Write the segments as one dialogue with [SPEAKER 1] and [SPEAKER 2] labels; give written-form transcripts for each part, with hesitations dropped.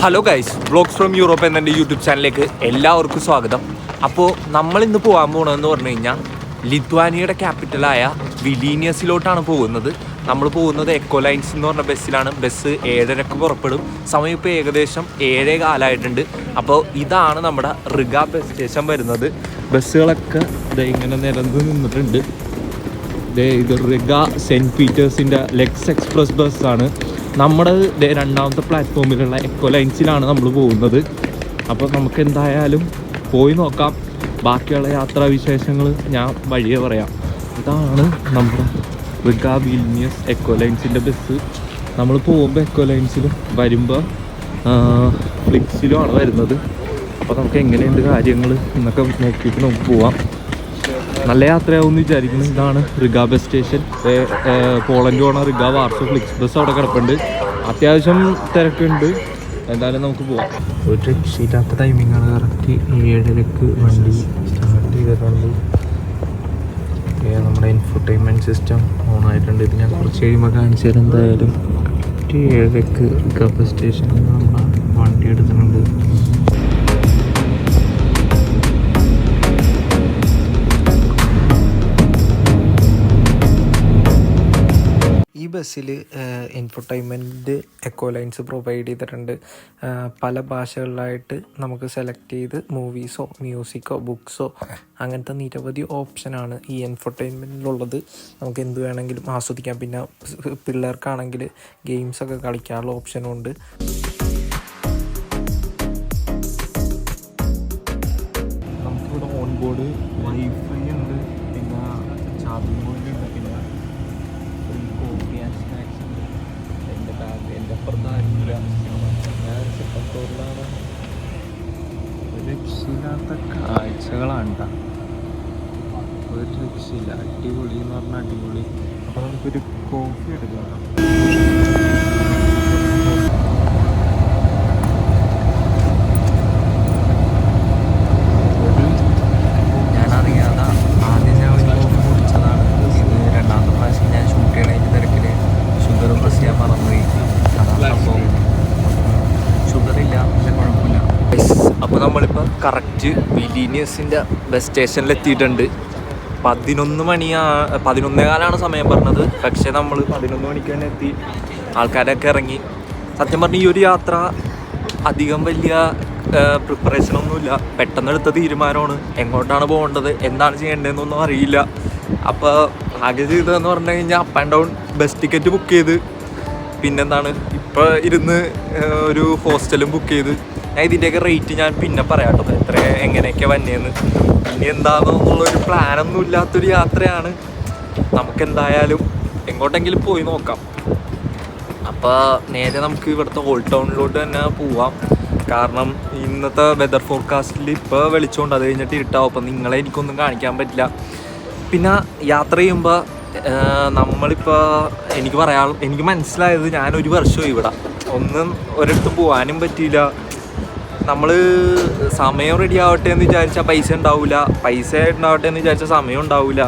[SPEAKER 1] Hello guys, vlogs from Europe എന്നെ YouTube ചാനലിലേക്ക് എല്ലാവർക്കും സ്വാഗതം. അപ്പോൾ നമ്മളിന്ന് പോകാൻ പോകണമെന്ന് പറഞ്ഞു കഴിഞ്ഞാൽ ലിത്വാനിയയുടെ ക്യാപിറ്റലായ വിലീനിയസിലോട്ടാണ് പോകുന്നത്. നമ്മൾ പോകുന്നത് എക്കോലൈൻസ് എന്ന് പറഞ്ഞ ബസ്സിലാണ്. ബസ് 7:30 പുറപ്പെടും. സമയം ഇപ്പോൾ ഏകദേശം 7:15 അപ്പോൾ ഇതാണ് നമ്മുടെ റിഗ ബസ് സ്റ്റേഷൻ വരുന്നത്. ബസ്സുകളൊക്കെ ഇങ്ങനെ നിരന്ന് നിന്നിട്ടുണ്ട്. ഇത് റിഗ സെൻറ്റ് പീറ്റേഴ്സിൻ്റെ ലെക്സ് എക്സ്പ്രസ് ബസ്സാണ്. നമ്മുടെ രണ്ടാമത്തെ പ്ലാറ്റ്ഫോമിലുള്ള എക്കോലൈൻസിലാണ് നമ്മൾ പോകുന്നത്. അപ്പോൾ നമുക്ക് എന്തായാലും പോയി നോക്കാം. ബാക്കിയുള്ള യാത്രാവിശേഷങ്ങൾ ഞാൻ വഴിയെ പറയാം. ഇതാണ് നമ്മുടെ റിഗ വിൽനിയസ് എക്കോലൈൻസിൻ്റെ ബസ്. നമ്മൾ പോകുമ്പോൾ എക്കോലൈൻസിലും വരുമ്പോൾ ഫ്ലിക്സിലുമാണ് വരുന്നത്. അപ്പോൾ നമുക്ക് എങ്ങനെയുണ്ട് കാര്യങ്ങൾ എന്നൊക്കെ നോക്കിയിട്ട് നമുക്ക് പോവാം. നല്ല യാത്രയാവുമെന്ന് വിചാരിക്കുന്നു. ഇതാണ് റിഗ ബസ് സ്റ്റേഷൻ. പോളണ്ട് പോണ റിഗ വാർസോ ഫ്ലിക്സ് ബസ് അവിടെ കിടപ്പുണ്ട്. അത്യാവശ്യം തിരക്കുണ്ട്. എന്തായാലും നമുക്ക് പോവാം. ഒരു രക്ഷയില്ലാത്ത ടൈമിങ്ങാണ്. കറക്റ്റ് 7:30 വണ്ടി സ്റ്റാർട്ട് ചെയ്തിട്ടുണ്ട്. നമ്മുടെ ഇൻഫർടൈൻമെൻറ്റ് സിസ്റ്റം ഓൺ ആയിട്ടുണ്ട്. ഇത് ഞാൻ കുറച്ച് കഴിയുമ്പോൾ കാണിച്ചു തരാം. എന്തായാലും 7:30 റിഗ ബസ് സ്റ്റേഷനിൽ നമ്മൾ വണ്ടി എടുത്തിട്ടുണ്ട്. ഈ ബസ്സിൽ ഇൻഫർടൈൻമെൻറ്റ് എക്കോലൈൻസ് പ്രൊവൈഡ് ചെയ്തിട്ടുണ്ട്. പല ഭാഷകളിലായിട്ട് നമുക്ക് സെലക്ട് ചെയ്ത് മൂവീസോ മ്യൂസിക്കോ ബുക്സോ അങ്ങനത്തെ നിരവധി ഓപ്ഷനാണ് ഈ എൻഫർടൈൻമെൻറ്റിലുള്ളത്. നമുക്ക് എന്ത് വേണമെങ്കിലും ആസ്വദിക്കാം. പിന്നെ പിള്ളേർക്കാണെങ്കിൽ ഗെയിംസൊക്കെ കളിക്കാനുള്ള ഓപ്ഷനും ഉണ്ട്. നമുക്കിവിടെ ഓൺ ബോർഡ് വൈഫൈ ഉണ്ട്, പിന്നെ ചാർജിങ് പോയിന്റ് ഉണ്ട്, പിന്നെ കോഫി ആൻഡ് സ്നാക്സ് ഉണ്ട്. എൻ്റെ ബാഗ് എൻ്റെ അപ്പുറത്തായിരിക്കില്ല. ഞാൻ ചിപ്പത്തോറിലാണ്. ഒരു രക്ഷയില്ലാത്ത കാഴ്ചകളാണ് കേട്ടോ. ഒരു രക്ഷയില്ല. അടിപൊളി എന്ന് പറഞ്ഞാൽ അടിപൊളി. അപ്പോൾ നമുക്കൊരു കോഫി എടുക്കാം. അപ്പോൾ നമ്മളിപ്പോൾ കറക്റ്റ് വിലീനിയസിൻ്റെ ബസ് സ്റ്റേഷനിലെത്തിയിട്ടുണ്ട്. 11:15 സമയം പറഞ്ഞത്. പക്ഷേ നമ്മൾ 11 മണിക്ക് തന്നെ എത്തി. ആൾക്കാരൊക്കെ ഇറങ്ങി. സത്യം പറഞ്ഞാൽ ഈ ഒരു യാത്ര അധികം വലിയ പ്രിപ്പറേഷനൊന്നുമില്ല. പെട്ടെന്ന് എടുത്ത തീരുമാനമാണ്. എങ്ങോട്ടാണ് പോകേണ്ടത്, എന്താണ് ചെയ്യേണ്ടതെന്നൊന്നും അറിയില്ല. അപ്പോൾ ആകെ ചെയ്തതെന്ന് പറഞ്ഞു കഴിഞ്ഞാൽ up and down bus ticket book ചെയ്ത്, പിന്നെന്താണ് ഇപ്പോൾ ഇരുന്ന് ഒരു ഹോസ്റ്റലും ബുക്ക് ചെയ്ത്. ഞാൻ ഇതിൻ്റെയൊക്കെ റേറ്റ് ഞാൻ പിന്നെ പറയാം കേട്ടോ, എത്ര എങ്ങനെയൊക്കെ വന്നേന്ന്. ഇനി എന്താണെന്നുള്ളൊരു പ്ലാനൊന്നും ഇല്ലാത്തൊരു യാത്രയാണ്. നമുക്കെന്തായാലും എങ്ങോട്ടെങ്കിലും പോയി നോക്കാം. അപ്പോൾ നേരെ നമുക്ക് ഇവിടുത്തെ ഓൾഡ് ടൗണിലോട്ട് തന്നെ പോവാം. കാരണം ഇന്നത്തെ വെതർ ഫോർകാസ്റ്റിൽ ഇപ്പോൾ വെളിച്ചമുണ്ട്, അത് കഴിഞ്ഞിട്ട് ഇരുട്ടാവും. അപ്പം നിങ്ങളെ എനിക്കൊന്നും കാണിക്കാൻ പറ്റില്ല. പിന്നെ യാത്ര ചെയ്യുമ്പോൾ നമ്മളിപ്പോൾ എനിക്ക് മനസ്സിലായത്, ഞാനൊരു വർഷമായി ഇവിടെ. ഒന്നും ഒരിടത്തും പോകാനും പറ്റിയില്ല. നമ്മൾ സമയം റെഡി ആവട്ടെ എന്ന് വിചാരിച്ചാൽ പൈസ ഉണ്ടാവില്ല, പൈസ ഉണ്ടാവട്ടെ എന്ന് വിചാരിച്ചാൽ സമയം ഉണ്ടാവില്ല.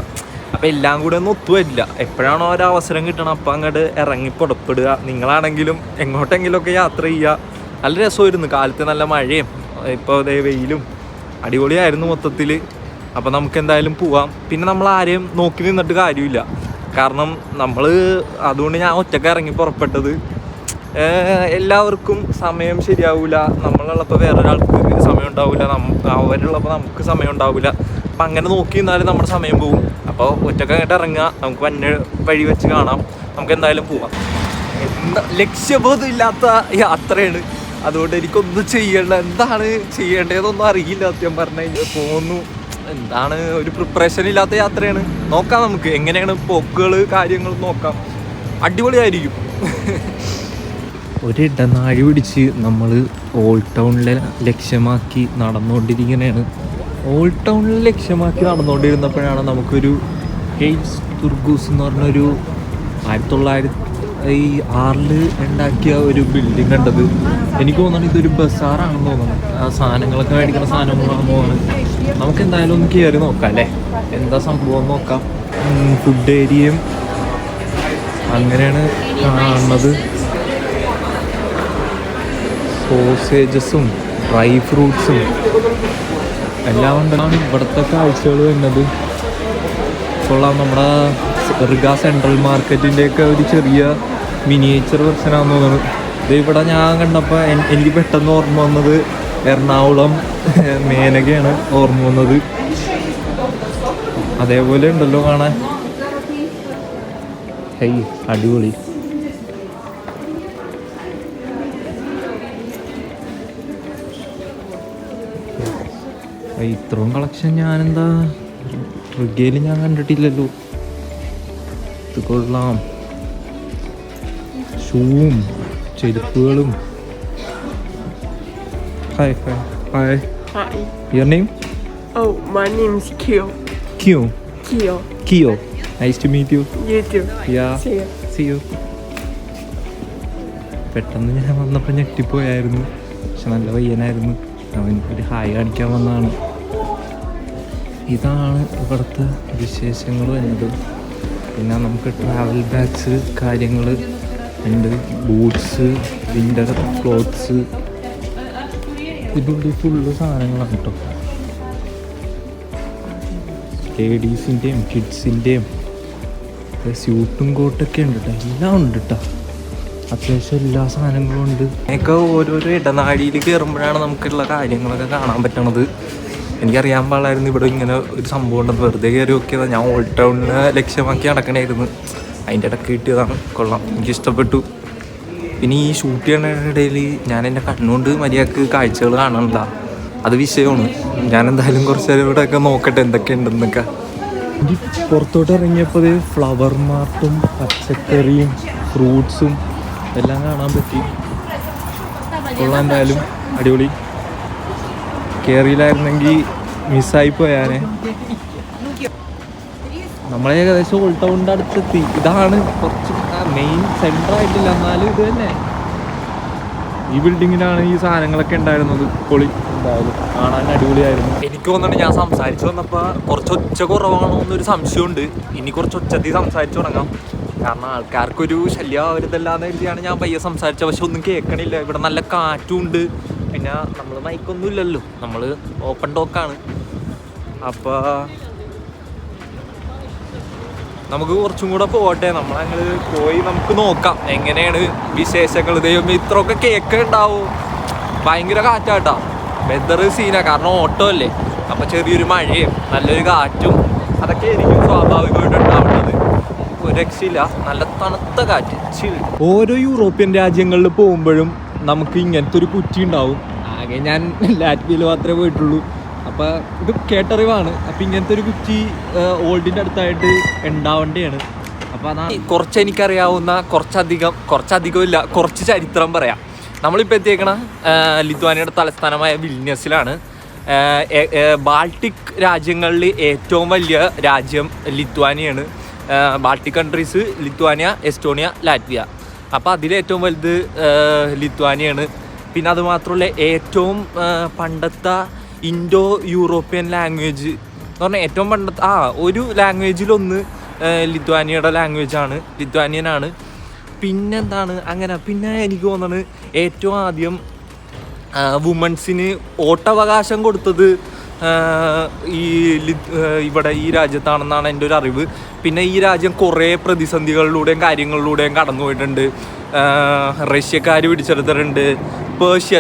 [SPEAKER 1] അപ്പോൾ എല്ലാം കൂടെ ഒന്നും ഒത്തുവരില്ല. എപ്പോഴാണോ ഒരവസരം കിട്ടണം അപ്പോൾ അങ്ങോട്ട് ഇറങ്ങി പുറപ്പെടുക. നിങ്ങളാണെങ്കിലും എങ്ങോട്ടെങ്കിലുമൊക്കെ യാത്ര ചെയ്യുക. നല്ല രസമായിരുന്നു. കാലത്ത് നല്ല മഴയും ഇപ്പോൾ അതേ വെയിലും അടിപൊളിയായിരുന്നു മൊത്തത്തിൽ. അപ്പോൾ നമുക്ക് എന്തായാലും പോവാം. പിന്നെ നമ്മൾ ആരെയും നോക്കി നിന്നിട്ട് കാര്യമില്ല. കാരണം അതുകൊണ്ട് ഞാൻ ഒറ്റയ്ക്ക് ഇറങ്ങി പുറപ്പെട്ടത്. എല്ലാവർക്കും സമയം ശരിയാവില്ല. നമ്മളുള്ളപ്പോൾ വേറൊരാൾക്ക് സമയം ഉണ്ടാവില്ല, അവരുള്ളപ്പോൾ നമുക്ക് സമയം ഉണ്ടാവില്ല. അപ്പം അങ്ങനെ നോക്കി നിന്നാലും നമ്മുടെ സമയം പോകും. അപ്പോൾ ഒറ്റയ്ക്ക് അങ്ങോട്ട് ഇറങ്ങുക, നമുക്ക് വന്ന വഴി വെച്ച് കാണാം. നമുക്ക് എന്തായാലും പോവാം. ലക്ഷ്യബോധം ഇല്ലാത്ത യാത്രയാണ്. അതുകൊണ്ട് എനിക്കൊന്നും എന്താണ് ചെയ്യേണ്ടതെന്നൊന്നും അറിയില്ല. സത്യം പറഞ്ഞു കഴിഞ്ഞാൽ പോന്നു. എന്താണ് ഒരു പ്രിപ്പറേഷൻ ഇല്ലാത്ത യാത്രയാണ്. നോക്കാം, നമുക്ക് എങ്ങനെയാണ് പോക്കുകൾ കാര്യങ്ങൾ നോക്കാം. അടിപൊളിയായിരിക്കും. ഒരു ഇടനാഴി പിടിച്ച് നമ്മൾ ഓൾഡ് ടൗണിലെ ലക്ഷ്യമാക്കി നടന്നുകൊണ്ടിരിക്കുന്നതാണ്. ഓൾഡ് ടൗണിൽ ലക്ഷ്യമാക്കി നടന്നുകൊണ്ടിരുന്നപ്പോഴാണ് നമുക്കൊരു ഹെയ്സ് തുർഗൂസ് എന്ന് പറഞ്ഞൊരു 1906 ഉണ്ടാക്കിയ ഒരു ബിൽഡിംഗ് കണ്ടത്. എനിക്ക് തോന്നുന്നു ഇതൊരു ബസാറാണെന്ന് തോന്നുന്നു. ആ സാധനങ്ങളൊക്കെ മേടിക്കുന്ന സാധനങ്ങളാണെന്ന് തോന്നുന്നു. നമുക്ക് എന്തായാലും ഒന്ന് കയറി നോക്കാം അല്ലേ, എന്താ സംഭവം നോക്കാം. ഫുഡ് ഏരിയയും അങ്ങനെയാണ് കാണുന്നത്. സോസേജസും ഡ്രൈ ഫ്രൂട്ട്സും എല്ലാം കൊണ്ടാണ് ഇവിടുത്തെ കാഴ്ചകൾ വരുന്നത്. കൊള്ളാം. നമ്മുടെ റിഗ സെൻട്രൽ മാർക്കറ്റിൻ്റെയൊക്കെ ഒരു ചെറിയ മിനിയേച്ചർ വെർഷനാണെന്ന് തോന്നുന്നത്. ഇത് ഇവിടെ ഞാൻ കണ്ടപ്പോൾ എനിക്ക് പെട്ടെന്ന് ഓർമ്മ വന്നത് എറണാകുളം മേനകയാണ് ഓർമ്മ വന്നത്. അതേപോലെ ഉണ്ടല്ലോ കാണാൻ. ഹേയ് അടിപൊളി. ഇത്രയും കളക്ഷൻ ഞാനെന്താ റിഗയിൽ ഞാൻ കണ്ടിട്ടില്ലല്ലോ. ഇത് കൊള്ളാം. ഷൂവും ചെരുപ്പുകളും. Hi hi hi. Your name?
[SPEAKER 2] Oh, my name is Kyo.
[SPEAKER 1] Kyo.
[SPEAKER 2] Kyo.
[SPEAKER 1] Kyo. Nice to meet you.
[SPEAKER 2] You too.
[SPEAKER 1] Yeah.
[SPEAKER 2] See you.
[SPEAKER 1] See you. പെട്ടെന്ന് ഞാൻ വന്നപ്പോൾ ഞെട്ടിപ്പോയായിരുന്നു. പക്ഷെ നല്ല പയ്യനായിരുന്നു. അവൻ ഒരു ഹായ് കാണിക്കാൻ വന്നതാണ്. ഇതാണ് ഇവിടുത്തെ വിശേഷങ്ങൾ വരുന്നത്. പിന്നെ നമുക്ക് ട്രാവൽ ബാഗ്സ് കാര്യങ്ങൾ ഉണ്ട്. ബൂട്ട്സ്, വിൻ്റർ ക്ലോത്ത്സ്, ഇതിൻ്റെ ഫുള്ള് സാധനങ്ങളാണ് കേട്ടോ. ലേഡീസിൻ്റെയും കിഡ്സിൻ്റെയും സ്യൂട്ടും കോട്ടൊക്കെ ഉണ്ട് കേട്ടോ. എല്ലാം ഉണ്ട് കേട്ടോ. അത്യാവശ്യം എല്ലാ സാധനങ്ങളും ഉണ്ട്. എനിക്ക് ഓരോരോ ഇടനാഴിയിൽ കയറുമ്പോഴാണ് നമുക്കുള്ള കാര്യങ്ങളൊക്കെ കാണാൻ പറ്റണത്. എനിക്കറിയാൻ പാടില്ലായിരുന്നു ഇവിടെ ഇങ്ങനെ ഒരു സംഭവം ഉണ്ടെന്ന്. വെറുതെ കയറി നോക്കിയതാണ്. ഞാൻ ഓൾഡ് ടൗണിനെ ലക്ഷ്യമാക്കി നടക്കണമായിരുന്നു. അതിൻ്റെ ഇടയ്ക്ക് കിട്ടിയതാണ്. കൊള്ളാം, എനിക്കിഷ്ടപ്പെട്ടു. പിന്നെ ഈ ഷൂട്ട് ചെയ്യുന്നതിനിടയിൽ ഞാൻ എൻ്റെ കണ്ണുകൊണ്ട് മര്യാദക്ക് കാഴ്ചകൾ കാണണില്ല. അത് വിഷയമാണ്. ഞാൻ എന്തായാലും കുറച്ച് നേരം ഇവിടെ ഒക്കെ നോക്കട്ടെ എന്തൊക്കെ ഉണ്ടെന്നൊക്കെ. പുറത്തോട്ട് ഇറങ്ങിയപ്പോൾ ഫ്ലവർ മാർട്ടും പച്ചക്കറിയും ഫ്രൂട്ട്സും എല്ലാം കാണാൻ പറ്റി. കൊള്ളാം, എന്തായാലും അടിപൊളി. കേറിയിലായിരുന്നെങ്കിൽ മിസ്സായി പോയാനെ. നമ്മളെ ഏകദേശം ഓൾഡ് ടൗണിൻ്റെ അടുത്തെത്തി. ഇതാണ് കുറച്ച് മെയിൻ സെൻറ്റർ ആയിട്ടില്ല, എന്നാലും ഇത് തന്നെ. ഈ ബിൽഡിങ്ങിലാണ് ഈ സാധനങ്ങളൊക്കെ ഉണ്ടായിരുന്നത്. പൊളി, എന്തായാലും കാണാൻ അടിപൊളിയായിരുന്നു. എനിക്ക് തോന്നുന്നുണ്ട് ഞാൻ സംസാരിച്ചു വന്നപ്പോൾ കുറച്ച് ഒച്ച കുറവാണോ എന്നൊരു സംശയമുണ്ട്. ഇനി കുറച്ച് ഒച്ചത്തിൽ സംസാരിച്ചു തുടങ്ങാം. കാരണം ആൾക്കാർക്കൊരു ശല്യമാവരുതല്ലാന്ന് കരുതിയാണ് ഞാൻ പയ്യെ സംസാരിച്ചത്. പക്ഷെ ഒന്നും കേൾക്കണില്ല. ഇവിടെ നല്ല കാറ്റും ഉണ്ട്. പിന്നെ നമ്മൾ മൈക്കൊന്നും ഇല്ലല്ലോ, നമ്മൾ ഓപ്പൺ ടോക്കാണ്. അപ്പോൾ നമുക്ക് കുറച്ചും കൂടെ പോകട്ടെ. നമ്മളങ്ങനെ പോയി നമുക്ക് നോക്കാം എങ്ങനെയാണ് വിശേഷങ്ങൾ. ദൈവം ഇത്രയൊക്കെ കേക്ക് ഉണ്ടാവും. ഭയങ്കര കാറ്റാട്ടാ. വെതർ സീനാണ്. കാരണം ഓട്ടോ അല്ലേ. അപ്പോൾ ചെറിയൊരു മഴയും നല്ലൊരു കാറ്റും അതൊക്കെ ആയിരിക്കും സ്വാഭാവികമായിട്ട് ഉണ്ടാവേണ്ടത്. ഒരു രക്ഷയില്ല. നല്ല തണുത്ത കാറ്റ്, ചിൽ. ഓരോ യൂറോപ്യൻ രാജ്യങ്ങളിൽ പോകുമ്പോഴും നമുക്ക് ഇങ്ങനത്തെ ഒരു കുറ്റി ഉണ്ടാവും. ആകെ ഞാൻ ലാറ്റ്വിയയിൽ മാത്രമേ പോയിട്ടുള്ളൂ. അപ്പോൾ ഇത് കേട്ടറിവാണ്. അപ്പോൾ ഇങ്ങനത്തെ ഒരു കുറ്റി ഓൾഡിൻ്റെ അടുത്തായിട്ട് ഉണ്ടാവേണ്ടതാണ്. അപ്പോൾ അതാണ് കുറച്ച് എനിക്കറിയാവുന്ന കുറച്ചധികം ഇല്ല, കുറച്ച് ചരിത്രം പറയാം. നമ്മളിപ്പോൾ എത്തിയേക്കണ ലിത്വാനിയയുടെ തലസ്ഥാനമായ വിൽന്യസിലാണ്. ബാൾട്ടിക് രാജ്യങ്ങളിൽ ഏറ്റവും വലിയ രാജ്യം ലിത്വാനിയാണ്. Baltic countries Lithuania, Estonia, Latvia. അപ്പോൾ അതിലേറ്റവും വലുത് ലിത്വാനിയാണ്. പിന്നെ അതുമാത്രമല്ല ഏറ്റവും പണ്ടത്തെ ഇൻഡോ യൂറോപ്യൻ ലാംഗ്വേജ് എന്ന് പറഞ്ഞാൽ ഏറ്റവും പണ്ടത്തെ ഒരു ലാംഗ്വേജിലൊന്ന് ലിത്വാനിയയുടെ ലാംഗ്വേജാണ്, ലിത്വാനിയനാണ്. പിന്നെന്താണ് അങ്ങനെ. പിന്നെ എനിക്ക് തോന്നുന്നത് ഏറ്റവും ആദ്യം വുമൻസിന് വോട്ടവകാശം കൊടുത്തത് ഇവിടെ ഈ രാജ്യത്താണെന്നാണ് എൻ്റെ ഒരു അറിവ്. പിന്നെ ഈ രാജ്യം കുറേ പ്രതിസന്ധികളിലൂടെയും കാര്യങ്ങളിലൂടെയും കടന്നു പോയിട്ടുണ്ട്. റഷ്യക്കാർ പിടിച്ചെടുത്തിട്ടുണ്ട്, പേർഷ്യ,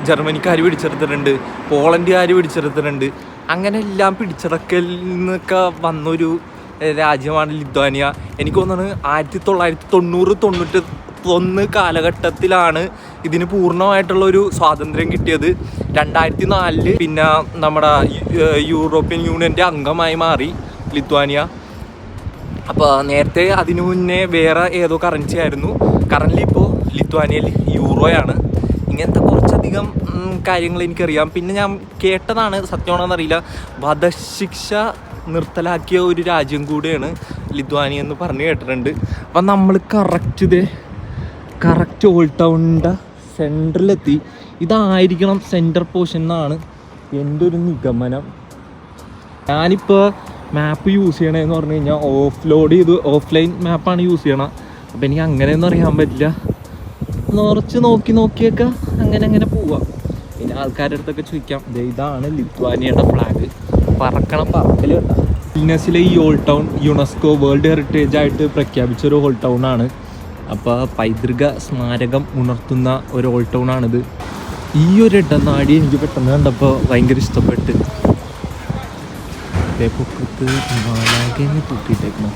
[SPEAKER 1] ജർമ്മനിക്കാർ പിടിച്ചെടുത്തിട്ടുണ്ട്, പോളണ്ടുകാർ പിടിച്ചെടുത്തിട്ടുണ്ട്. അങ്ങനെ എല്ലാം പിടിച്ചെടുക്കലിൽ നിന്നൊക്കെ വന്നൊരു രാജ്യമാണ് ലിത്വാനിയ. എനിക്ക് തോന്നുന്നത് 1990-91 കാലഘട്ടത്തിലാണ് ഇതിന് പൂർണ്ണമായിട്ടുള്ളൊരു സ്വാതന്ത്ര്യം കിട്ടിയത്. 2004 പിന്നെ നമ്മുടെ യൂറോപ്യൻ യൂണിയൻ്റെ അംഗമായി മാറി ലിത്വാനിയ. അപ്പോൾ നേരത്തെ അതിനു മുന്നേ വേറെ ഏതോ കറൻസി ആയിരുന്നു. കറൻറ്റ്ലി ഇപ്പോൾ ലിത്വാനിയയിൽ യൂറോയാണ്. ഇങ്ങനത്തെ കുറച്ചധികം കാര്യങ്ങൾ എനിക്കറിയാം. പിന്നെ ഞാൻ കേട്ടതാണ്, സത്യമാണെന്നറിയില്ല, വധശിക്ഷ നിർത്തലാക്കിയ ഒരു രാജ്യം കൂടെയാണ് ലിത്വാനിയ എന്ന് പറഞ്ഞു കേട്ടിട്ടുണ്ട്. അപ്പം നമ്മൾ കറക്റ്റ് ഓൾഡ് ടൗണിൻ്റെ സെൻറ്ററിലെത്തി. ഇതായിരിക്കണം സെൻറ്റർ പോർഷൻ എന്നാണ് എൻ്റെ ഒരു നിഗമനം. ഞാനിപ്പോൾ മാപ്പ് യൂസ് ചെയ്യണമെന്ന് പറഞ്ഞു കഴിഞ്ഞാൽ ഓഫ്ലൈൻ മാപ്പാണ് യൂസ് ചെയ്യണം. അപ്പോൾ എനിക്ക് അങ്ങനെയൊന്നും അറിയാൻ പറ്റില്ല. നിറച്ച് നോക്കിയൊക്കെ അങ്ങനെ പോവാം. പിന്നെ ആൾക്കാരുടെ അടുത്തൊക്കെ ചോദിക്കാം. ഇതാണ് ലിത്വാനിയയുടെ ഫ്ലാഗ്. പറക്കൽ കേട്ടോ. വിൽനിയസിലെ ഈ old town UNESCO world heritage ആയിട്ട് പ്രഖ്യാപിച്ചൊരു ഓൾഡ് ടൗൺ ആണ്. അപ്പോൾ പൈതൃക സ്മാരകം ഉണർത്തുന്ന ഒരു ഓൾഡ് ടൗൺ ആണിത്. ഈ ഒരു ഇടനാടി എനിക്ക് പെട്ടെന്ന് കണ്ടപ്പോൾ ഭയങ്കര ഇഷ്ടപ്പെട്ട്. പൊക്കത്ത് മാലാകേനെ തൂക്കിയിട്ടേക്കണം.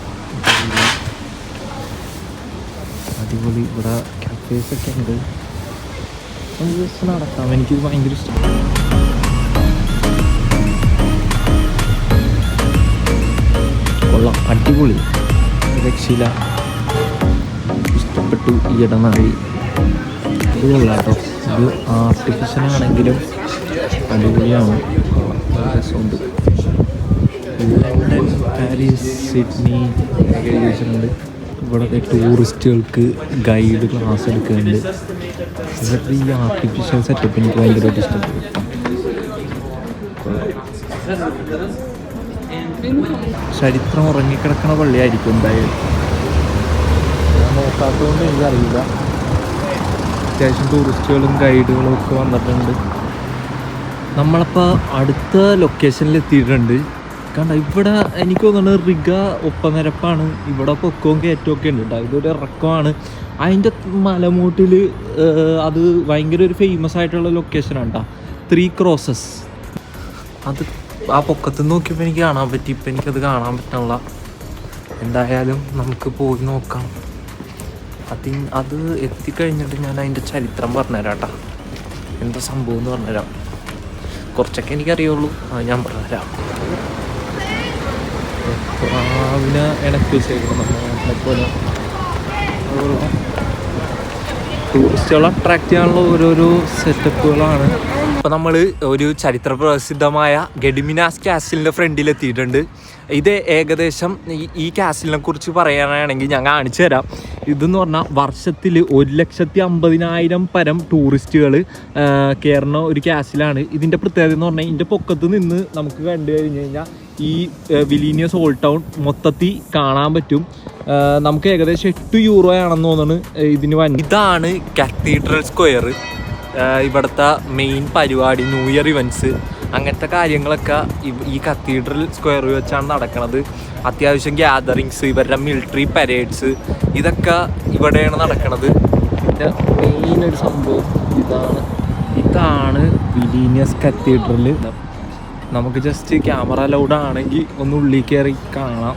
[SPEAKER 1] അടിപൊളി. ഇവിടെ കഫേസൊക്കെ ഉണ്ട്. ജസ്റ്റ് നടക്കാം. എനിക്കിത് ഭയങ്കര ഇഷ്ടപ്പെട്ടു. കൊള്ളാം, അടിപൊളി, രക്ഷയില്ല, ഇഷ്ടപ്പെട്ടു ഈ ഇടനാഴി. ഇത് കൊള്ളാം കേട്ടോ. ഇത് ആർട്ടിഫിഷ്യൽ ആണെങ്കിലും അടിപൊളിയാണ്, രസമുണ്ട്. ലണ്ടൻ, പാരീസ്, സിഡ്നി ഒക്കെ ചോദിച്ചിട്ടുണ്ട്. ഇവിടെ ടൂറിസ്റ്റുകൾക്ക് ഗൈഡ് ക്ലാസ് എടുക്കുന്നുണ്ട്. ഇവരുടെ ഈ ആർട്ടിഫിഷ്യൽ സെറ്റപ്പ് എനിക്ക് ഭയങ്കരമായിട്ട് ഇഷ്ടപ്പെട്ടു. ചരിത്രം ഉറങ്ങിക്കിടക്കണ പള്ളിയായിരിക്കും എന്തായാലും. ഞാൻ നോക്കാത്തതുകൊണ്ട് എനിക്കറിയില്ല. അത്യാവശ്യം ടൂറിസ്റ്റുകളും ഗൈഡുകളും ഒക്കെ വന്നിട്ടുണ്ട്. നമ്മളപ്പോൾ അടുത്ത ലൊക്കേഷനിൽ എത്തിയിട്ടുണ്ട്. കണ്ട ഇവിടെ എനിക്ക് തോന്നുന്നത് റിഗ ഒപ്പനിരപ്പാണ്. ഇവിടെ പൊക്കവും കയറ്റമൊക്കെ ഉണ്ട് കേട്ടോ. ഇതൊരു ഇറക്കമാണ്. അതിൻ്റെ മലമൂട്ടിൽ അത് ഭയങ്കര ഒരു ഫേമസ് ആയിട്ടുള്ള ലൊക്കേഷനാണ് കേട്ടോ. 3 Crosses. അത് ആ പൊക്കത്ത് നോക്കിയപ്പോൾ എനിക്ക് കാണാൻ പറ്റി. ഇപ്പം എനിക്കത് കാണാൻ പറ്റണില്ല. എന്തായാലും നമുക്ക് പോയി നോക്കാം. അത് എത്തിക്കഴിഞ്ഞിട്ട് ഞാൻ അതിൻ്റെ ചരിത്രം പറഞ്ഞുതരാം കേട്ടോ. എന്താ സംഭവം എന്ന് പറഞ്ഞുതരാം. കുറച്ചൊക്കെ എനിക്കറിയുള്ളൂ, അത് ഞാൻ പറഞ്ഞുതരാം. രാവിലെ ഇണക്കി വെച്ചേക്കണം നമ്മളെപ്പോലെ. ടൂറിസ്റ്റുകളെ അട്രാക്റ്റ് ചെയ്യാനുള്ള ഓരോരോ സെറ്റപ്പുകളാണ്. ഇപ്പോൾ നമ്മൾ ഒരു ചരിത്ര പ്രസിദ്ധമായ ഗഡിമിനാസ് കാസിലിൻ്റെ ഫ്രണ്ടിലെത്തിയിട്ടുണ്ട്. ഇത് ഏകദേശം ഈ കാസിലിനെ കുറിച്ച് പറയാനാണെങ്കിൽ ഞാൻ കാണിച്ചു തരാം. ഇതെന്ന് പറഞ്ഞാൽ വർഷത്തിൽ 1,50,000 പരം ടൂറിസ്റ്റുകൾ കയറുന്ന ഒരു കാസിലാണ്. ഇതിൻ്റെ പ്രത്യേകത എന്ന് പറഞ്ഞാൽ ഇതിൻ്റെ പൊക്കത്ത് നിന്ന് നമുക്ക് കണ്ടു കഴിഞ്ഞ് കഴിഞ്ഞാൽ ഈ വിൽനിയസ് ഓൾഡ് ടൗൺ മൊത്തത്തിൽ കാണാൻ പറ്റും. നമുക്ക് ഏകദേശം 8 യൂറോ ആണെന്ന് തോന്നുന്നു ഇതിന് വന്നു. ഇതാണ് കത്തീഡ്രൽ സ്ക്വയർ. ഇവിടുത്തെ മെയിൻ പരിപാടി ന്യൂ ഇയർ ഇവൻറ്റ്സ് അങ്ങനത്തെ കാര്യങ്ങളൊക്കെ ഈ കത്തീഡ്രൽ സ്ക്വയർ വെച്ചാണ് നടക്കുന്നത്. അത്യാവശ്യം ഗ്യാതറിങ്സ്, ഇവരുടെ മിലിറ്ററി പരേഡ്സ് ഇതൊക്കെ ഇവിടെയാണ് നടക്കുന്നത്. പിന്നെ മെയിൻ ഒരു സംഭവം ഇതാണ് വിൽനിയസ് കത്തീഡ്രൽ. നമുക്ക് ജസ്റ്റ് ക്യാമറ ലൗഡ് ആണെങ്കിൽ ഒന്ന് ഉള്ളിൽ കയറി കാണാം.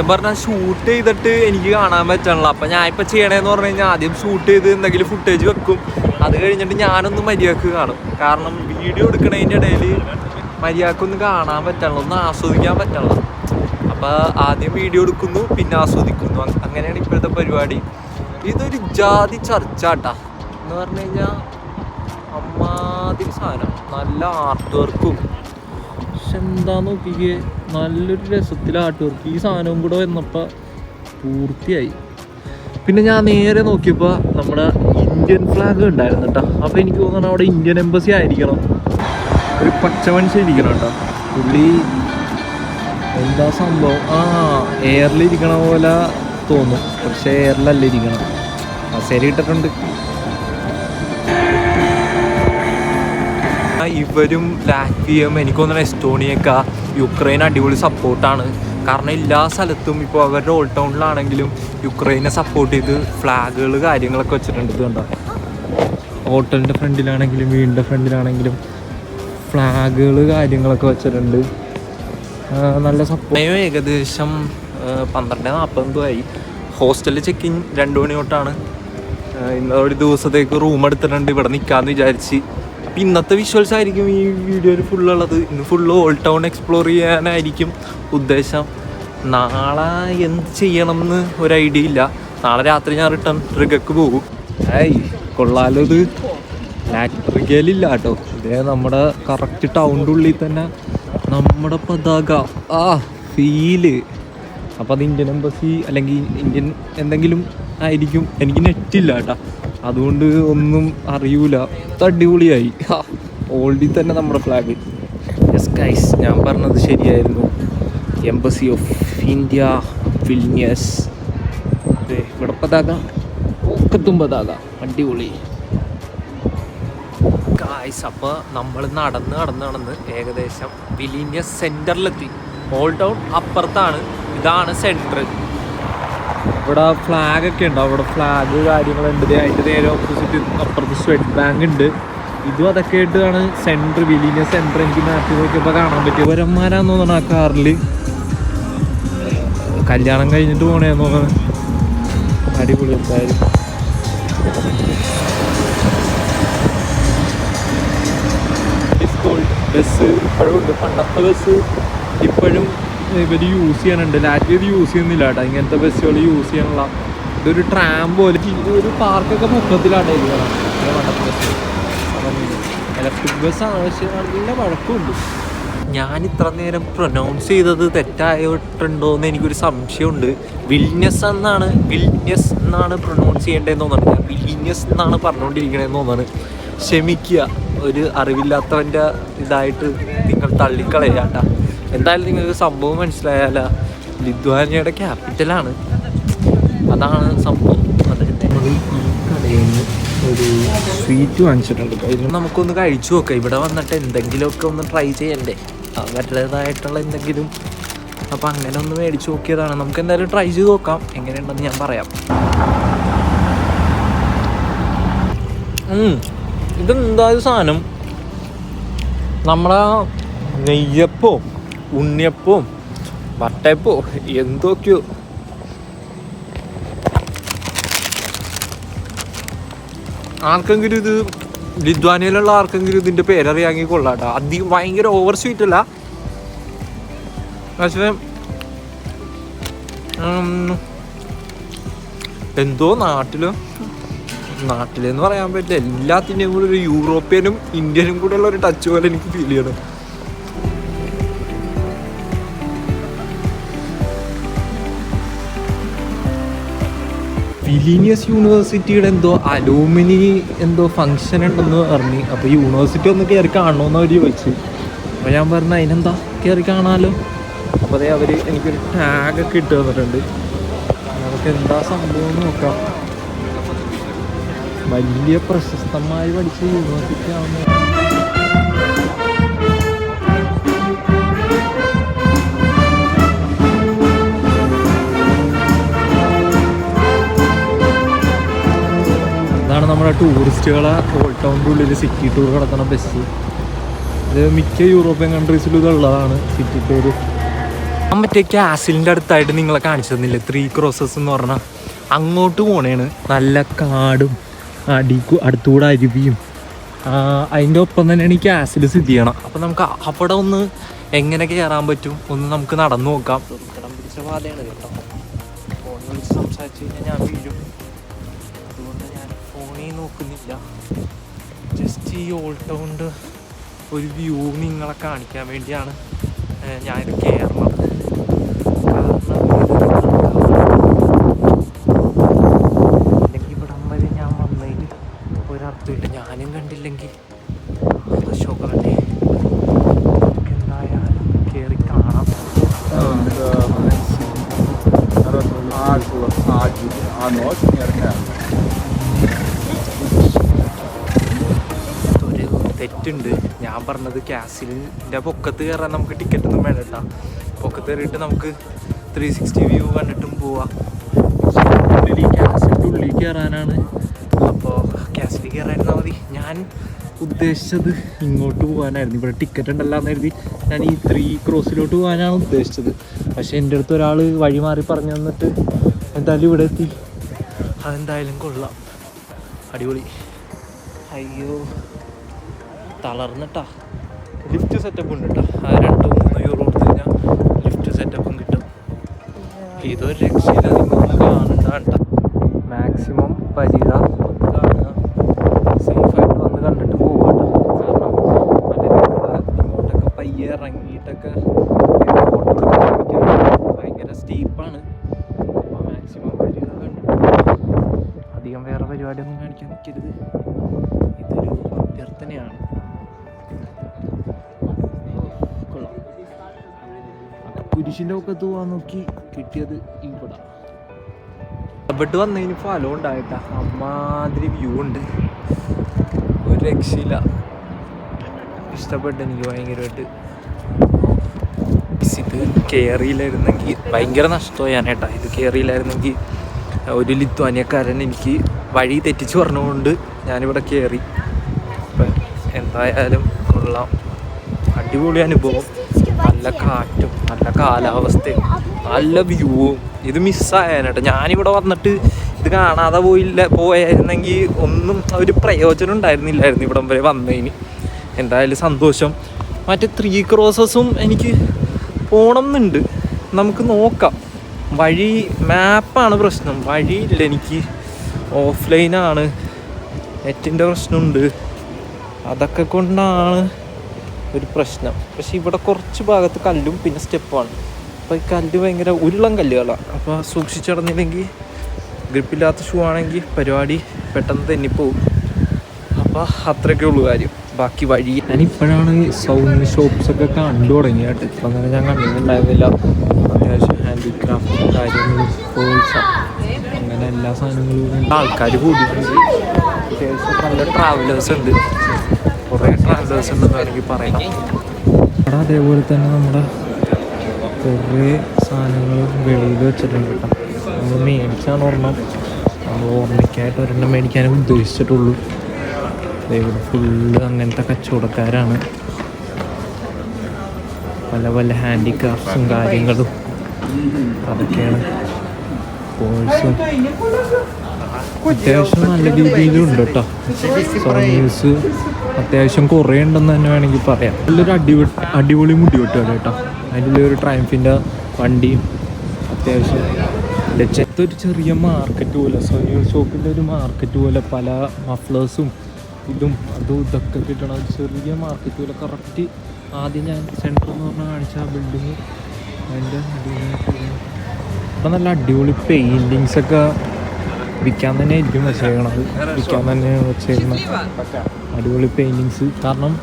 [SPEAKER 1] പറഞ്ഞാൽ ഷൂട്ട് ചെയ്തിട്ട് എനിക്ക് കാണാൻ പറ്റണില്ല. അപ്പം ഞാൻ ഇപ്പം ചെയ്യണേന്ന് പറഞ്ഞു കഴിഞ്ഞാൽ ആദ്യം ഷൂട്ട് ചെയ്ത് എന്തെങ്കിലും ഫുട്ടേജ് വെക്കും. അത് കഴിഞ്ഞിട്ട് ഞാനൊന്ന് മര്യാദക്ക് കാണും. കാരണം വീഡിയോ എടുക്കണതിൻ്റെ ഇടയിൽ മര്യാദക്കൊന്നും കാണാൻ പറ്റണില്ല, ഒന്നും ആസ്വദിക്കാൻ പറ്റണില്ല. അപ്പോൾ ആദ്യം വീഡിയോ എടുക്കുന്നു, പിന്നെ ആസ്വദിക്കുന്നു. അങ്ങനെയാണ് ഇപ്പോഴത്തെ പരിപാടി. ഇതൊരു ജാതി ചർച്ചാട്ടാ എന്ന് പറഞ്ഞു കഴിഞ്ഞാൽ അമ്മാതിരി സാധനം. നല്ല ആർട്ട് വർക്കും. പക്ഷെ എന്താ നോക്കിക്കേ, നല്ലൊരു രസത്തിൽ ആർട്ട് വർക്ക്. ഈ സാധനവും കൂടെ വന്നപ്പോൾ പൂർത്തിയായി. പിന്നെ ഞാൻ നേരെ നോക്കിയപ്പോൾ നമ്മുടെ ഇന്ത്യൻ ഫ്ലാഗ് ഉണ്ടായിരുന്നു കേട്ടോ. അപ്പോൾ എനിക്ക് തോന്നുന്നു അവിടെ ഇന്ത്യൻ എംബസി ആയിരിക്കണം. ഒരു പച്ച മനുഷ്യൻ ഇരിക്കണം കേട്ടോ. പുള്ളി എന്താ സംഭവം, എയറിലിരിക്കണ പോലെ തോന്നും, പക്ഷേ എയറിലല്ല ഇരിക്കണം. ശരി ഇട്ടിട്ടുണ്ട്. ഇവരും ലാറ്റ്വിയയും എനിക്ക് തോന്നുന്നു എസ്റ്റോണിയൊക്കെ യുക്രൈൻ അടിപൊളി സപ്പോർട്ടാണ്. കാരണം എല്ലാ സ്ഥലത്തും ഇപ്പോൾ അവരുടെ ഓൾഡ് ടൗണിലാണെങ്കിലും യുക്രൈനെ സപ്പോർട്ട് ചെയ്ത് ഫ്ലാഗുകൾ കാര്യങ്ങളൊക്കെ വെച്ചിട്ടുണ്ട്. ഇത് കണ്ടോ, ഹോട്ടലിൻ്റെ ഫ്രണ്ടിലാണെങ്കിലും വീടിൻ്റെ ഫ്രണ്ടിലാണെങ്കിലും ഫ്ലാഗുകൾ കാര്യങ്ങളൊക്കെ വെച്ചിട്ടുണ്ട്. നല്ല സപ്പോർട്ട്. ഏകദേശം 12:40 ആയി. ഹോസ്റ്റലിൽ ചെക്കിൻ 2 മണി തൊട്ടാണ്. ഇന്ന് ഒരു ദിവസത്തേക്ക് റൂം എടുത്തിട്ടുണ്ട്, ഇവിടെ നിൽക്കാമെന്ന് വിചാരിച്ച്. അപ്പം ഇന്നത്തെ വിഷ്വൽസ് ആയിരിക്കും ഈ വീഡിയോയിൽ ഫുള്ളുള്ളത്. ഇന്ന് ഫുള്ള് ഓൾഡ് ടൗൺ എക്സ്പ്ലോർ ചെയ്യാനായിരിക്കും ഉദ്ദേശം. നാളെ എന്ത് ചെയ്യണം എന്ന് ഒരു ഐഡിയ ഇല്ല. നാളെ രാത്രി ഞാൻ റിഗക്ക് പോകും. കൊള്ളാലോ ഇത്. റിഗയിലില്ല കേട്ടോ, ഇതേ നമ്മുടെ കറക്റ്റ് ടൗണിൻ്റെ ഉള്ളിൽ തന്നെ നമ്മുടെ പതാക ഫീല്. അപ്പോൾ അത് ഇന്ത്യൻ എംബസി അല്ലെങ്കിൽ ഇന്ത്യൻ എന്തെങ്കിലും ആയിരിക്കും. എനിക്ക് നെറ്റില്ല കേട്ടോ, അതുകൊണ്ട് ഒന്നും അറിയൂല. അടിപൊളിയായി. ഓൾഡിൽ തന്നെ നമ്മുടെ ഫ്ലാഗ്. യെസ് ഗൈസ്, ഞാൻ പറഞ്ഞത് ശരിയായിരുന്നു. Embassy of India Vilnius. ഇവിടെ പതാക ഒക്കത്തും പതാക അടിപൊളി ഗായ്സ്. അപ്പോൾ നമ്മൾ നടന്ന് ഏകദേശം വിൽനിയസ് സെൻറ്ററിലെത്തി. ഓൾഡ് ടൗൺ അപ്പുറത്താണ്, ഇതാണ് സെൻറ്റർ. ഇവിടെ ഫ്ലാഗ് ഒക്കെ ഉണ്ട്, അവിടെ ഫ്ലാഗ് കാര്യങ്ങളുണ്ട്. അതിൻ്റെ നേരെ ഓപ്പോസിറ്റ് അപ്പുറത്ത് സ്വെറ്റ് ബാങ്ക് ഉണ്ട്. ഇതും അതൊക്കെ ആയിട്ടാണ് സെൻറ്റർ, വിൽനിയസ് സെൻറ്റർ. എനിക്ക് മാറ്റി നോക്കിയപ്പോൾ കാണാൻ പറ്റിയ പൗരന്മാരാന്ന് തോന്നണം ആ കാറിൽ. കല്യാണം കഴിഞ്ഞിട്ട് പോണേന്ന് തോന്നണം. അടിപൊളി എന്തായാലും. ബസ് ഇപ്പോഴും ഉണ്ട്, പണ്ടത്തെ ബസ് ഇപ്പോഴും ഇവർ യൂസ് ചെയ്യാനുണ്ട്. ലാറ്റ്വിയ ഇത് യൂസ് ചെയ്യുന്നില്ല കേട്ടോ, ഇങ്ങനത്തെ ബസ്സുകൾ യൂസ് ചെയ്യാനുള്ള. ഇതൊരു ട്രാം പോലെ ഒരു പാർക്കൊക്കെ മൊത്തത്തിലാണ് ഇരിക്കണം പണ്ടത്തെ ബസ്. ഇലക്ട്രിക് ബസ്സാണ്, പക്ഷേ നല്ല വഴക്കമുണ്ട്. ഞാൻ ഇത്ര നേരം പ്രൊനൗൺസ് ചെയ്തത് തെറ്റായിട്ടുണ്ടോ എന്ന് എനിക്കൊരു സംശയമുണ്ട്. വിൽനിയസ് എന്നാണ് പ്രൊനൗൺസ് ചെയ്യേണ്ടതെന്ന് തോന്നുന്നത്. ഞാൻ വിൽനിയസ് എന്നാണ് പറഞ്ഞുകൊണ്ടിരിക്കണതെന്ന് തോന്നുന്നത്. ക്ഷമിക്കുക, ഒരു അറിവില്ലാത്തവൻ്റെ ഇതായിട്ട് നിങ്ങൾ തള്ളിക്കളയാട്ടാ. എന്തായാലും നിങ്ങൾക്ക് സംഭവം മനസ്സിലായാല, ലിത്വാനിയയുടെ ക്യാപിറ്റലാണ്, അതാണ് സംഭവം. നമ്മൾ ഈ കടയിൽ നിന്ന് ഒരു സ്വീറ്റ് വാങ്ങിച്ചിട്ടുണ്ട്. അതിന് നമുക്കൊന്ന് കഴിച്ചു നോക്കാം. ഇവിടെ വന്നിട്ട് എന്തെങ്കിലുമൊക്കെ ഒന്ന് ട്രൈ ചെയ്യണ്ടേ, അവരുടേതായിട്ടുള്ള എന്തെങ്കിലും. അപ്പം അങ്ങനെ ഒന്ന് മേടിച്ച് നോക്കിയതാണ്. നമുക്ക് എന്തായാലും ട്രൈ ചെയ്ത് നോക്കാം, എങ്ങനെയുണ്ടെന്ന് ഞാൻ പറയാം. ഇതെന്തായാലും സാധനം നമ്മളെ നെയ്യപ്പോ ഉണ്ണിയപ്പോ വട്ടയപ്പോ എന്തൊക്കെയോ. ആർക്കെങ്കിലും ഇത് ലിത്വാനിയയിലുള്ള ആർക്കെങ്കിലും ഇതിൻ്റെ പേരറിയാമെങ്കിൽ കൊള്ളാട്ടോ. അധികം ഭയങ്കര ഓവർ സ്വീറ്റ് അല്ല, പക്ഷേ എന്തോ നാട്ടിലെന്ന് പറയാൻ പറ്റില്ല, എല്ലാത്തിൻ്റെയും കൂടെ ഒരു യൂറോപ്യനും ഇന്ത്യനും കൂടെ ഉള്ള ഒരു ടച്ച് പോലെ എനിക്ക് ഫീൽ ചെയ്യണം. വിൽനിയസ് യൂണിവേഴ്സിറ്റിയുടെ എന്തോ ഫങ്ഷൻ ഉണ്ടെന്ന് പറഞ്ഞു. അപ്പോൾ യൂണിവേഴ്സിറ്റി ഒന്ന് കയറി കാണണമെന്ന് അവർ ചോദിച്ചു. അപ്പോൾ ഞാൻ പറഞ്ഞു അതിനെന്താ കയറി കാണാമല്ലോ. അപ്പോൾ അതേ അവർ എനിക്കൊരു ടാഗൊക്കെ ഇട്ട് തന്നിട്ടുണ്ട്. നമുക്ക് എന്താ സംഭവം എന്ന് നോക്കാം. വലിയ പ്രശസ്തമായി പഠിച്ച യൂണിവേഴ്സിറ്റി ആവുന്ന ഇതാണ് നമ്മുടെ ടൂറിസ്റ്റുകളെ ഓൾഡ് ടൗണിൻ്റെ ഉള്ളിൽ സിറ്റി ടൂർ നടത്തുന്ന ബസ്. ഇത് മിക്ക യൂറോപ്യൻ കൺട്രീസിലും ഇതുള്ളതാണ് സിറ്റി ടൂർ. മറ്റേ കാസിലിൻ്റെ അടുത്തായിട്ട് നിങ്ങളെ കാണിച്ചു തന്നില്ലേ 3 ക്രോസസ് എന്ന് പറഞ്ഞാൽ, അങ്ങോട്ട് പോണേണ്. നല്ല കാടും അടുത്തുകൂടെ അരുവിയും അതിൻ്റെ ഒപ്പം തന്നെയാണ് ഈ കാസിൽ സ്ഥിതി ചെയ്യണം. അപ്പം നമുക്ക് അവിടെ ഒന്ന് എങ്ങനെ കയറാൻ പറ്റും ഒന്ന് നമുക്ക് നടന്നു നോക്കാം. ദുർഘടം പിടിച്ച പാതയാണ് കേട്ടോ. ഫോണിൽ വിളിച്ച് സംസാരിച്ച് കഴിഞ്ഞാൽ ഞാൻ വീഴും, അതുകൊണ്ട് ഞാൻ ഫോണിൽ നോക്കുന്നില്ല. ജസ്റ്റ് ഈ ഓൾഡ് ടൗണിൻ്റെ ഒരു വ്യൂ നിങ്ങളെ കാണിക്കാൻ വേണ്ടിയാണ് ഞാനിത് കയറുന്നത്. ഒരർത്ഥമില്ല, ഞാനും കണ്ടില്ലെങ്കിൽ ഷോക്കറല്ലേ. എന്തായാലും കയറി കാണാം. ഒരു തെറ്റുണ്ട്, ഞാൻ പറഞ്ഞത് കാസിലിൻ്റെ പൊക്കത്ത് കയറാൻ നമുക്ക് ടിക്കറ്റ് ഒന്നും വേണ്ട കേട്ടോ. പൊക്കത്ത് കയറിയിട്ട് നമുക്ക് 360 വ്യൂ കണ്ടിട്ടും പോവാം. ഈ കാസിലിൻ്റെ ഉള്ളിൽ കയറാനാണ്. അപ്പോൾ കാസിൽ കയറായിരുന്നാൽ മതി. ഞാൻ ഉദ്ദേശിച്ചത് ഇങ്ങോട്ട് പോകാനായിരുന്നു. ഇവിടെ ടിക്കറ്റ് ഉണ്ടല്ലോ എന്ന് കരുതി ഞാൻ ഈ 3 ക്രോസിലോട്ട് പോകാനാണ് ഉദ്ദേശിച്ചത്. പക്ഷേ എൻ്റെ അടുത്ത് ഒരാൾ വഴി മാറി പറഞ്ഞു തന്നിട്ട് എന്തായാലും ഇവിടെ എത്തി. അതെന്തായാലും കൊള്ളാം, അടിപൊളി. അയ്യോ തളർന്നിട്ടാ. ലിഫ്റ്റ് സെറ്റപ്പ് ഉണ്ട് കേട്ടോ. 2-3 യൂറോ കൊടുത്ത് കഴിഞ്ഞാൽ ലിഫ്റ്റ് സെറ്റപ്പും കിട്ടും. ഇതൊരു രക്ഷയില്ല, നിങ്ങൾ കാണണ്ട കേട്ടോ. മാക്സിമം പരിത കാണുക, സേഫായിട്ട് വന്ന് കണ്ടിട്ട് പോവുക കേട്ടോ. കാരണം ഇങ്ങോട്ടൊക്കെ പയ്യെ ഇറങ്ങിയിട്ടൊക്കെ ഭയങ്കര സ്റ്റീപ്പാണ്. അപ്പോൾ മാക്സിമം പരിത കണ്ടിട്ട് അധികം വേറെ പരിപാടിയൊന്നും കാണിക്കാൻ നിൽക്കരുത്. ഇതൊരു അഭ്യർത്ഥനയാണ്. കൊള്ളാം. കുരിശിൻ്റെ ഒക്കത്ത് പോകാൻ നോക്കി കിട്ടിയത് ഇവിടെ. ഇവിടെ വന്നതിന് ഫലം ഉണ്ടായിട്ടാ. അമ്മാതിരി വ്യൂ ഉണ്ട്, ഒരു രക്ഷയില്ല. ഇഷ്ടപ്പെട്ടു എനിക്ക് ഭയങ്കരമായിട്ട്. ഇത് കയറിയില്ലായിരുന്നെങ്കിൽ ഭയങ്കര നഷ്ടമായേട്ടാ. ഇത് കയറിയില്ലായിരുന്നെങ്കിൽ ഒരു ലിത്വാനിയക്കാരൻ എനിക്ക് വഴി തെറ്റിച്ച് പറഞ്ഞുകൊണ്ട് ഞാനിവിടെ കയറി. അപ്പം എന്തായാലും കൊള്ളാം, അടിപൊളി അനുഭവം. നല്ല കാറ്റും നല്ല കാലാവസ്ഥയും നല്ല വ്യൂവും. ഇത് മിസ്സായേട്ടാ. ഞാനിവിടെ വന്നിട്ട് ഇത് കാണാതെ പോയായിരുന്നെങ്കിൽ ഒന്നും ഒരു പ്രയോജനം ഉണ്ടായിരുന്നില്ലായിരുന്നു ഇവിടം വരെ വന്നതിന്. എന്തായാലും സന്തോഷം. മറ്റേ 3 ക്രോസസും എനിക്ക് പോകണം എന്നുണ്ട്, നമുക്ക് നോക്കാം. വഴി മാപ്പാണ് പ്രശ്നം, വഴിയില്ല എനിക്ക്. ഓഫ്ലൈനാണ്, നെറ്റിൻ്റെ പ്രശ്നമുണ്ട്, അതൊക്കെ കൊണ്ടാണ് ഒരു പ്രശ്നം. പക്ഷേ ഇവിടെ കുറച്ച് ഭാഗത്ത് കല്ലും പിന്നെ സ്റ്റെപ്പാണ്. അപ്പോൾ ഈ കല്ല് ഭയങ്കര ഉരുളം കല്ലുകളാണ്. അപ്പോൾ സൂക്ഷിച്ചിടന്നില്ലെങ്കിൽ ഗ്രിപ്പില്ലാത്ത ഷൂ ആണെങ്കിൽ പരിപാടി പെട്ടെന്ന് തെന്നിപ്പോവും. അപ്പോൾ അത്രയൊക്കെ ഉള്ളൂ കാര്യം. ബാക്കി വഴി ഞാനിപ്പോഴാണ് സൗണ്ട് ഷോപ്സൊക്കെ കണ്ടു തുടങ്ങിയിട്ട്. ഇപ്പം അങ്ങനെ ഞാൻ കണ്ടിട്ടുണ്ടായിരുന്നില്ല. അത്യാവശ്യം ഹാൻഡിക്രാഫ്റ്റ് കാര്യങ്ങളും ടോയ്സ് അങ്ങനെ എല്ലാ സാധനങ്ങളും ആൾക്കാർ കൂടിയിട്ടുണ്ട്. അത്യാവശ്യം നല്ല ട്രാവലേഴ്സ് ഉണ്ട്, കുറേ ട്രാവലേഴ്സ് ഉണ്ടെന്ന് വേണമെങ്കിൽ പറയാം. അവിടെ അതേപോലെ തന്നെ നമ്മുടെ കുറേ സാധനങ്ങൾ വെളിയിൽ വെച്ചിട്ടുണ്ട് കേട്ടോ. നമ്മൾ മേടിച്ചാണ് ഒരെണ്ണം, നമ്മൾ ഓർമ്മയ്ക്കായിട്ട് ഒരെണ്ണം മേടിക്കാനും ഉദ്ദേശിച്ചിട്ടുള്ളൂ. ഇവിടെ ഫുള്ള് അങ്ങനത്തെ കച്ചവടക്കാരാണ്, പല പല ഹാൻഡിക്രാഫ്റ്റ്സും കാര്യങ്ങളും അതൊക്കെയാണ്. കോഴ്സും അത്യാവശ്യം നല്ല രീതിയിലുണ്ട് കേട്ടോ. സോണീസ് അത്യാവശ്യം കുറേ ഉണ്ടെന്ന് തന്നെ വേണമെങ്കിൽ പറയാം. നല്ലൊരു അടിപൊളി മുടി വെട്ടുകയാണ് കേട്ടോ. അതിൻ്റെ ഒരു ട്രയംഫിൻ്റെ വണ്ടിയും അത്യാവശ്യം ഒരു ചെറിയ മാർക്കറ്റ് പോലെ, സോണി ഷോപ്പിൻ്റെ ഒരു മാർക്കറ്റ് പോലെ പല മഫ്ലേഴ്സും ഇതും അതും ഇതൊക്കെ കിട്ടണം. ഒരു ചെറിയ മാർക്കറ്റ് പോലെ കറക്റ്റ്. ആദ്യം ഞാൻ സെൻറ്റർ എന്ന് പറഞ്ഞാൽ കാണിച്ച ആ ബിൽഡിങ്, അതിൻ്റെ അപ്പം നല്ല അടിപൊളി പെയിൻറ്റിങ്സൊക്കെ വിൽക്കാൻ തന്നെ ആയിരിക്കും വെച്ചേക്കണത്, വിൽക്കാൻ തന്നെ വെച്ചേക്കണം അടിപൊളി പെയിൻറ്റിങ്സ്. കാരണം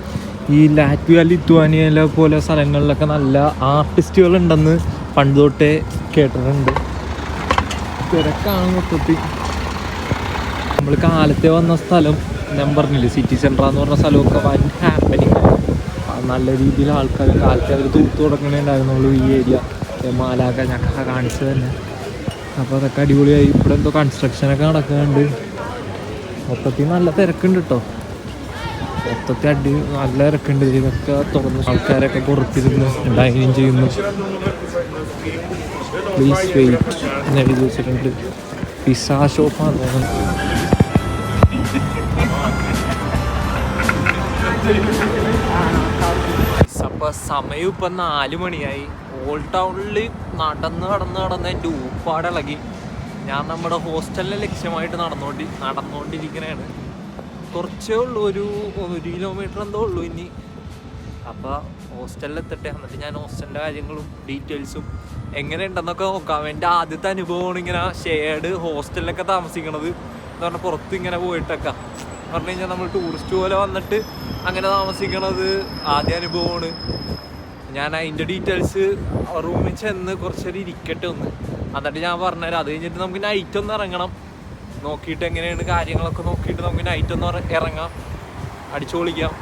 [SPEAKER 1] ഈ ലാറ്റ്വിയ ലിത്വാനിയ പോലെ സ്ഥലങ്ങളിലൊക്കെ നല്ല ആർട്ടിസ്റ്റുകളുണ്ടെന്ന് പണ്ട് തൊട്ടേ കേട്ടിട്ടുണ്ട്. തിരക്കാണ് മൊത്തത്തിൽ. നമ്മൾ കാലത്തെ വന്ന സ്ഥലം ഞാൻ പറഞ്ഞില്ലേ, സിറ്റി സെൻറ്റർ എന്ന് പറഞ്ഞ സ്ഥലമൊക്കെ വൻ ഹാപ്പനിങ് ആണ്. നല്ല രീതിയിൽ ആൾക്കാർ കാലത്തെ അവർ തൂത്ത് തുടങ്ങണേണ്ടായിരുന്നുള്ളൂ ഈ ഏരിയ. മാലാക്ക ഞങ്ങൾ കാണിച്ചത് തന്നെ. അപ്പോൾ അതൊക്കെ അടിപൊളിയായി. ഇവിടെ എന്തോ കൺസ്ട്രക്ഷനൊക്കെ നടക്കുന്നുണ്ട്. മൊത്തത്തിൽ നല്ല തിരക്കുണ്ട് കേട്ടോ. മൊത്തത്തിൽ നല്ല തിരക്കുണ്ട്. ഇതൊക്കെ തുറന്ന് ആൾക്കാരൊക്കെ പുറത്തിരുന്ന് ഡൈനിങ് ചെയ്യുന്നു. പ്ലീസ് വെയിറ്റ് എന്ന് എഴുതി വെച്ചിട്ടുണ്ട്. പിസ്സ ഷോപ്പാണ് തോന്നുന്നത്. അപ്പോൾ സമയം ഇപ്പം 4 മണിയായി. ഓൾഡ് ടൗണിൽ നടന്ന് എൻ്റെ ഊപ്പാടിളകി. ഞാൻ നമ്മുടെ ഹോസ്റ്റലിനെ ലക്ഷ്യമായിട്ട് നടന്നുകൊണ്ടിരിക്കണതാണ്. കുറച്ചേ ഉള്ളൂ, ഒരു കിലോമീറ്റർ എന്തോ ഉള്ളൂ ഇനി. അപ്പോൾ ഹോസ്റ്റലിലെത്തട്ടെ, എന്നിട്ട് ഞാൻ ഹോസ്റ്റലിൻ്റെ കാര്യങ്ങളും ഡീറ്റെയിൽസും എങ്ങനെയുണ്ടെന്നൊക്കെ നോക്കാം. എൻ്റെ ആദ്യത്തെ അനുഭവമാണ് ഇങ്ങനെ ഷെയർഡ് ഹോസ്റ്റലിലൊക്കെ താമസിക്കണത് എന്ന് പറഞ്ഞാൽ പുറത്ത് ഇങ്ങനെ പോയിട്ടൊക്കെ പറഞ്ഞു കഴിഞ്ഞാൽ നമ്മൾ ടൂറിസ്റ്റ് പോലെ വന്നിട്ട് അങ്ങനെ താമസിക്കണത് ആദ്യ അനുഭവമാണ്. ഞാൻ അതിൻ്റെ ഡീറ്റെയിൽസ് റൂമിൽ ചെന്ന് കുറച്ചേരം ഇരിക്കട്ടെ ഒന്ന്, എന്നിട്ട് ഞാൻ പറഞ്ഞുതരാം. അത് കഴിഞ്ഞിട്ട് നമുക്ക് നൈറ്റ് ഒന്ന് ഇറങ്ങണം, നോക്കിയിട്ട് എങ്ങനെയാണ് കാര്യങ്ങളൊക്കെ നോക്കിയിട്ട് നമുക്ക് നൈറ്റ് ഒന്ന് ഇറങ്ങാം, അടിച്ചു പൊളിക്കാം.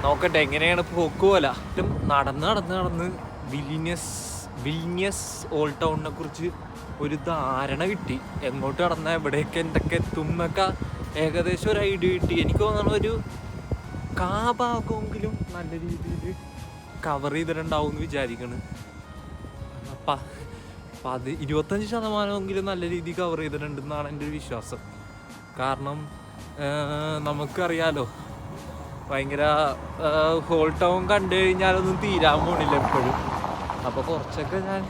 [SPEAKER 1] നോക്കട്ടെ എങ്ങനെയാണ് പോക്ക് പോലെ. നടന്ന് വിൽനിയസ് ഓൾഡ് ടൗണിനെ കുറിച്ച് ഒരു ധാരണ കിട്ടി. എങ്ങോട്ട് നടന്നാൽ എവിടെയൊക്കെ എന്തൊക്കെ എത്തും എന്നൊക്കെ ഏകദേശം ഒരു ഐഡിയ കിട്ടി. എനിക്ക് തോന്നുന്നു ഒരു ഭാഗമെങ്കിലും നല്ല രീതിയിൽ കവർ ചെയ്തിട്ടുണ്ടാവും എന്ന് വിചാരിക്കണം. 25% നല്ല രീതിയിൽ കവർ ചെയ്തിട്ടുണ്ടെന്നാണ് എൻ്റെ ഒരു വിശ്വാസം. കാരണം നമുക്കറിയാലോ, ഭയങ്കര ഹോൾ ടൗൺ കണ്ടു കഴിഞ്ഞാലൊന്നും തീരാൻ പോണില്ല എപ്പോഴും. അപ്പോൾ കുറച്ചൊക്കെ ഞാൻ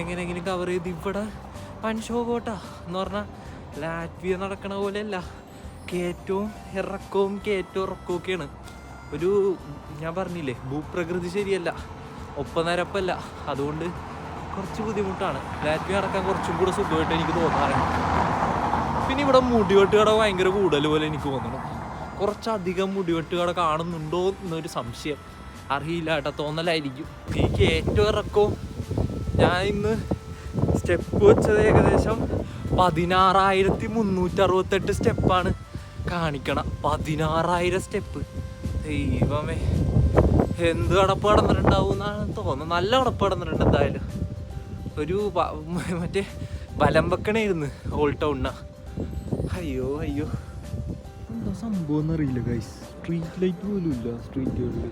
[SPEAKER 1] എങ്ങനെയെങ്കിലും കവർ ചെയ്ത്. ഇവിടെ പൻഷോ കോട്ട എന്ന് പറഞ്ഞാൽ ലാറ്റ്വിയ നടക്കണ പോലെയല്ല, കയറ്റവും ഇറക്കവും ഒക്കെയാണ്. ഒരു ഞാൻ പറഞ്ഞില്ലേ, ഭൂപ്രകൃതി ശരിയല്ല, ഒപ്പനിരപ്പല്ല. അതുകൊണ്ട് കുറച്ച് ബുദ്ധിമുട്ടാണ്. ലാറ്റ്വിയ നടക്കാൻ കുറച്ചും കൂടെ സുഖമായിട്ട് എനിക്ക് തോന്നാറുണ്ട്. പിന്നെ ഇവിടെ മുടിവെട്ടുകട ഭയങ്കര കൂടുതൽ പോലെ എനിക്ക് തോന്നുന്നു. കുറച്ചധികം മുടിവെട്ടുകട കാണുന്നുണ്ടോ എന്നൊരു സംശയം. അറിയില്ല കേട്ടോ, തോന്നലായിരിക്കും. എനിക്ക് ഏറ്റവും ഇറക്കവും ഞാൻ ഇന്ന് സ്റ്റെപ്പ് വെച്ചത് ഏകദേശം 16,368 സ്റ്റെപ്പാണ് കാണിക്കണം. 16,000 സ്റ്റെപ്പ്. ദൈവമേ, എന്ത് കടപ്പ് കടന്നിട്ടുണ്ടാവും എന്നാണ് തോന്നുന്നത്. നല്ല കടപ്പ് കടന്നിട്ടുണ്ട് എന്തായാലും. ഒരു മറ്റേ ബലം വെക്കണേരുന്നു ഓൾഡ് ടൗണിന. അയ്യോ അയ്യോ, എന്താ സംഭവം എന്നറിയില്ല ഗൈസ്. സ്ട്രീറ്റ് ലൈറ്റ് പോലും ഇല്ല സ്ട്രീറ്റുകളിൽ.